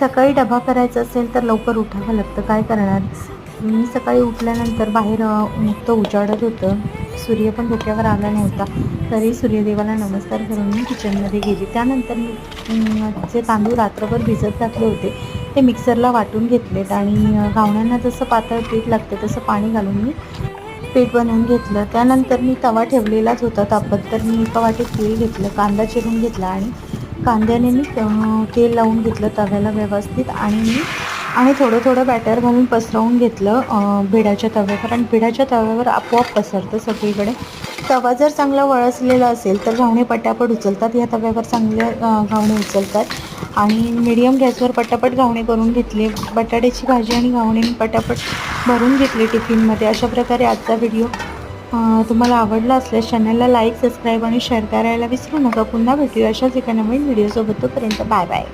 सकाळी डबा करायचा असेल तर लवकर उठावं लागतं, काय करणार. मी सकाळी उठल्यानंतर बाहेर नुकतं उजाडत होतं, सूर्य पण डोक्यावर आला नव्हता. तरी सूर्यदेवाला नमस्कार करून मी किचनमध्ये गेली. त्यानंतर मी जे तांदूळ रात्रभर भिजत घातले होते ते मिक्सरला वाटून घेतलेत आणि घावण्यांना जसं पातळ पीठ लागतं तसं पाणी घालून मी पीठ बनवून घेतलं. त्यानंतर मी तवा ठेवलेलाच होता तापत, तर मी एका वाटीत तेल घेतलं, कांदा चिरून घेतला आणि कांद्याने मी तेल लावून घेतलं तव्याला व्यवस्थित आणि थोडं थोडं बॅटर घालून पसरवून घेतलं भिडाच्या तव्यावर. आणि भिडाच्या तव्यावर आपोआप पसरतं सगळीकडे. तवा जर चांगला वळसलेला असेल तर घावणे पटापट उचलतात. या तव्यावर चांगले घावणे उचलतात. आणि मीडियम गॅसवर पटापट घावणे करून घेतले. बटाट्याची भाजी आणि घावणे मी पटापट भरून घेतले टिफिनमध्ये. अशा प्रकारे आजचा व्हिडिओ तुम्हाला आवडला असल्यास चॅनलला लाईक, सबस्क्राईब आणि शेअर करायला विसरू नका. पुन्हा भेटूया अशाच एका नवीन व्हिडिओसोबत. तोपर्यंत बाय बाय.